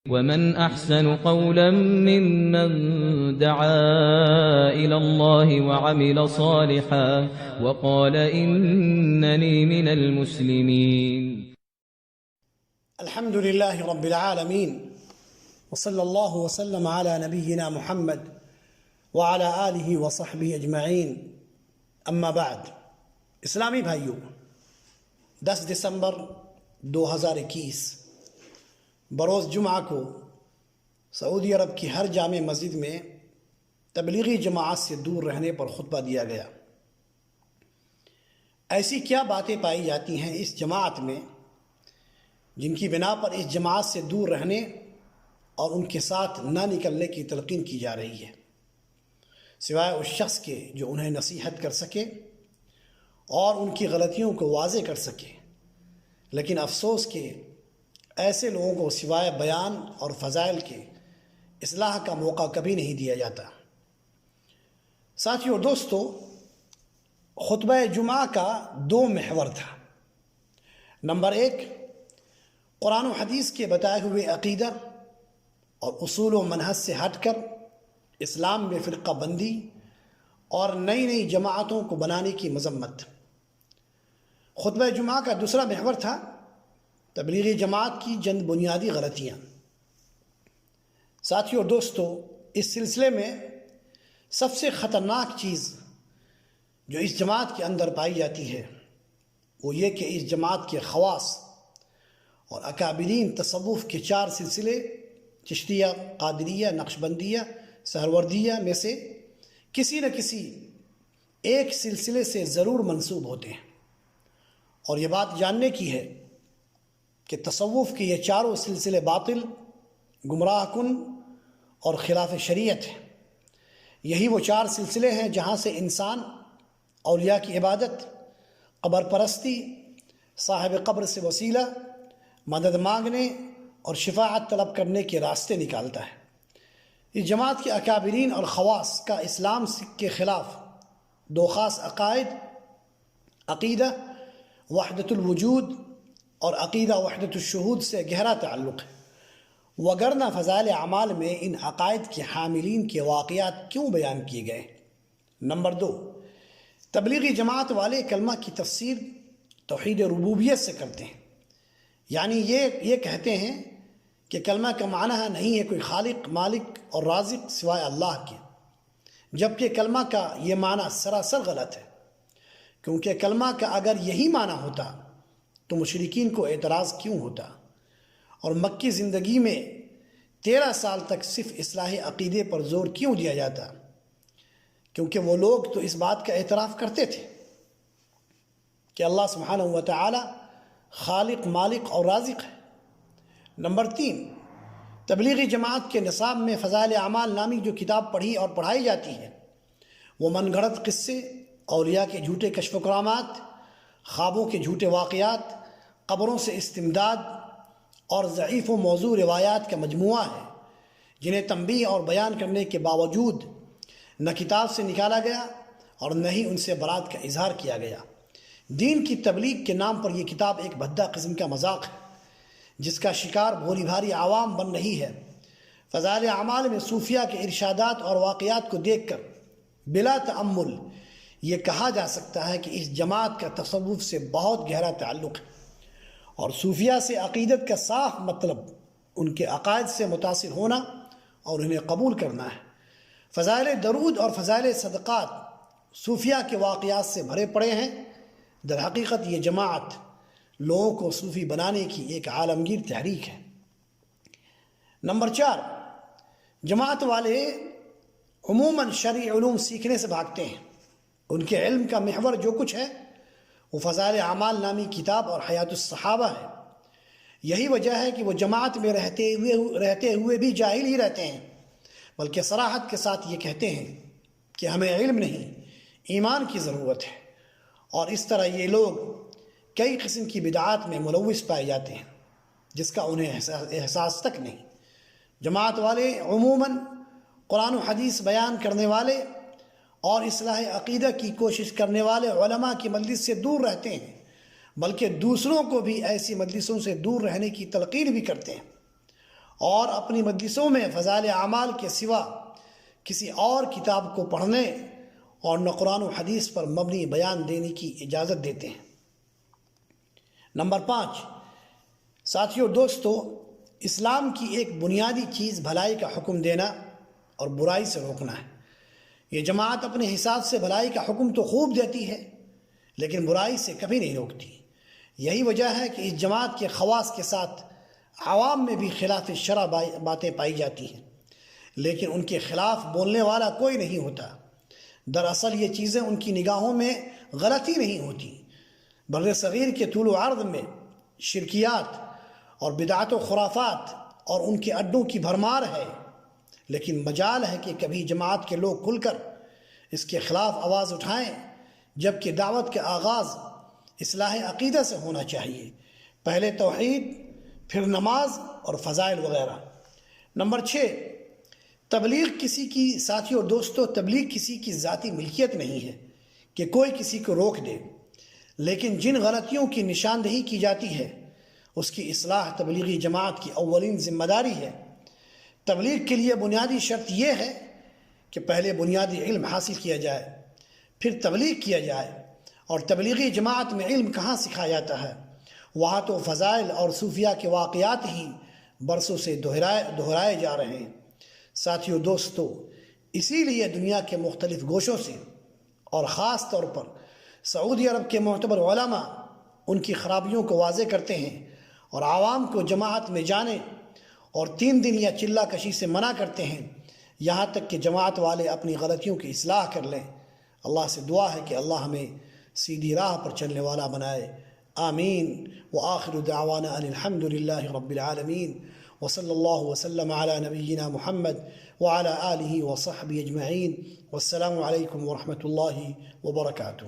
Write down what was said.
ومن أحسن قولا ممن دعا إلى الله وعمل صالحا وقال إنني من المسلمين. الحمد لله رب العالمين وصلى الله وسلم على نبينا محمد وعلى آله وصحبه اجمعین. اما بعد، اسلامی بھائیوں، 10 دسمبر 2021 بروز جمعہ کو سعودی عرب کی ہر جامع مسجد میں تبلیغی جماعت سے دور رہنے پر خطبہ دیا گیا. ایسی کیا باتیں پائی جاتی ہیں اس جماعت میں جن کی بنا پر اس جماعت سے دور رہنے اور ان کے ساتھ نہ نکلنے کی تلقین کی جا رہی ہے، سوائے اس شخص کے جو انہیں نصیحت کر سکے اور ان کی غلطیوں کو واضح کر سکے. لیکن افسوس کہ ایسے لوگوں کو سوائے بیان اور فضائل کے اصلاح کا موقع کبھی نہیں دیا جاتا. ساتھیو دوستو، خطبہ جمعہ کا 2 محور تھا. نمبر 1، قرآن و حدیث کے بتائے ہوئے عقیدہ اور اصول و منہج سے ہٹ کر اسلام میں فرقہ بندی اور نئی نئی جماعتوں کو بنانے کی مذمت. خطبہ جمعہ کا دوسرا محور تھا تبلیغی جماعت کی چند بنیادی غلطیاں. ساتھیو دوستو، اس سلسلے میں سب سے خطرناک چیز جو اس جماعت کے اندر پائی جاتی ہے وہ یہ کہ اس جماعت کے خواص اور اکابرین تصوف کے 4 سلسلے چشتیہ، قادریہ، نقشبندیہ، سہروردیہ میں سے کسی نہ کسی ایک سلسلے سے ضرور منسوب ہوتے ہیں. اور یہ بات جاننے کی ہے کہ تصوف کے یہ 4 سلسلے باطل، گمراہ کن اور خلاف شریعت ہیں. یہی وہ 4 سلسلے ہیں جہاں سے انسان اولیاء کی عبادت، قبر پرستی، صاحب قبر سے وسیلہ، مدد مانگنے اور شفاعت طلب کرنے کے راستے نکالتا ہے. اس جماعت کے اکابرین اور خواص کا اسلام کے خلاف 2 خاص عقائد، عقیدہ وحدت الوجود اور عقیدہ وحدت الشہود سے گہرا تعلق ہے. وگرنہ فضائل اعمال میں ان عقائد کے حاملین کے واقعات کیوں بیان کیے گئے؟ نمبر 2، تبلیغی جماعت والے کلمہ کی تفسیر توحید ربوبیت سے کرتے ہیں. یعنی یہ کہتے ہیں کہ کلمہ کا معنی نہیں ہے کوئی خالق، مالک اور رازق سوائے اللہ کے، جبکہ کلمہ کا یہ معنی سراسر غلط ہے. کیونکہ کلمہ کا اگر یہی معنی ہوتا تو مشرکین کو اعتراض کیوں ہوتا، اور مکی زندگی میں 13 سال تک صرف اصلاح عقیدے پر زور کیوں دیا جاتا؟ کیونکہ وہ لوگ تو اس بات کا اعتراف کرتے تھے کہ اللہ سبحانہ و تعالی خالق، مالک اور رازق ہے. نمبر 3، تبلیغی جماعت کے نصاب میں فضائل اعمال نامی جو کتاب پڑھی اور پڑھائی جاتی ہے وہ من گھڑت قصے، اولیاء کے جھوٹے کشف و کرامات، خوابوں کے جھوٹے واقعات، قبروں سے استمداد اور ضعیف و موضوع روایات کا مجموعہ ہے جنہیں تنبیہ اور بیان کرنے کے باوجود نہ کتاب سے نکالا گیا اور نہ ہی ان سے برات کا اظہار کیا گیا. دین کی تبلیغ کے نام پر یہ کتاب ایک بھدا قسم کا مذاق ہے جس کا شکار بھولی بھاری عوام بن رہی ہے. فضائل اعمال میں صوفیہ کے ارشادات اور واقعات کو دیکھ کر بلا تأمل یہ کہا جا سکتا ہے کہ اس جماعت کا تصوف سے بہت گہرا تعلق ہے، اور صوفیہ سے عقیدت کا صاف مطلب ان کے عقائد سے متاثر ہونا اور انہیں قبول کرنا ہے. فضائل درود اور فضائل صدقات صوفیہ کے واقعات سے بھرے پڑے ہیں. در حقیقت یہ جماعت لوگوں کو صوفی بنانے کی ایک عالمگیر تحریک ہے. نمبر 4، جماعت والے عموماً شرعی علوم سیکھنے سے بھاگتے ہیں. ان کے علم کا محور جو کچھ ہے وہ فضائل اعمال نامی کتاب اور حیات الصحابہ ہے. یہی وجہ ہے کہ وہ جماعت میں رہتے ہوئے بھی جاہل ہی رہتے ہیں، بلکہ صراحت کے ساتھ یہ کہتے ہیں کہ ہمیں علم نہیں، ایمان کی ضرورت ہے. اور اس طرح یہ لوگ کئی قسم کی بدعات میں ملوث پائے جاتے ہیں جس کا انہیں احساس تک نہیں. جماعت والے عموماً قرآن و حدیث بیان کرنے والے اور اصلاح عقیدہ کی کوشش کرنے والے علماء کی مجلس سے دور رہتے ہیں، بلکہ دوسروں کو بھی ایسی مجلسوں سے دور رہنے کی تلقین بھی کرتے ہیں اور اپنی مجلسوں میں فضائل اعمال کے سوا کسی اور کتاب کو پڑھنے اور نہ قرآن و حدیث پر مبنی بیان دینے کی اجازت دیتے ہیں۔ نمبر 5، ساتھیو دوستو، اسلام کی ایک بنیادی چیز بھلائی کا حکم دینا اور برائی سے روکنا ہے۔ یہ جماعت اپنے حساب سے بھلائی کا حکم تو خوب دیتی ہے لیکن برائی سے کبھی نہیں روکتی۔ یہی وجہ ہے کہ اس جماعت کے خواص کے ساتھ عوام میں بھی خلاف شرع باتیں پائی جاتی ہیں، لیکن ان کے خلاف بولنے والا کوئی نہیں ہوتا۔ دراصل یہ چیزیں ان کی نگاہوں میں غلطی نہیں ہوتی، بر صغیر کے طول و عرض میں شرکیات اور بدعت و خرافات اور ان کے اڈوں کی بھرمار ہے، لیکن مجال ہے کہ کبھی جماعت کے لوگ کھل کر اس کے خلاف آواز اٹھائیں، جبکہ دعوت کا آغاز اصلاح عقیدہ سے ہونا چاہیے، پہلے توحید، پھر نماز اور فضائل وغیرہ۔ نمبر 6، تبلیغ کسی کی، ساتھیوں اور دوستوں، تبلیغ کسی کی ذاتی ملکیت نہیں ہے کہ کوئی کسی کو روک دے، لیکن جن غلطیوں کی نشاندہی کی جاتی ہے اس کی اصلاح تبلیغی جماعت کی اولین ذمہ داری ہے۔ تبلیغ کے لیے بنیادی شرط یہ ہے کہ پہلے بنیادی علم حاصل کیا جائے، پھر تبلیغ کیا جائے۔ اور تبلیغی جماعت میں علم کہاں سکھایا جاتا ہے؟ وہاں تو فضائل اور صوفیہ کے واقعات ہی برسوں سے دہرائے جا رہے ہیں۔ ساتھیو دوستو، اسی لیے دنیا کے مختلف گوشوں سے اور خاص طور پر سعودی عرب کے معتبر علماء ان کی خرابیوں کو واضح کرتے ہیں اور عوام کو جماعت میں جانے اور 3 دن یا چلہ کشی سے منع کرتے ہیں، یہاں تک کہ جماعت والے اپنی غلطیوں کی اصلاح کر لیں۔ اللہ سے دعا ہے کہ اللہ ہمیں سیدھی راہ پر چلنے والا بنائے، آمین۔ وآخر دعوانا ان الحمد للہ رب العالمین، وصلی اللہ وسلم علی نبینا محمد وعلی آلہ وصحبہ اجمعین، والسلام علیکم ورحمۃ اللہ وبرکاتہ۔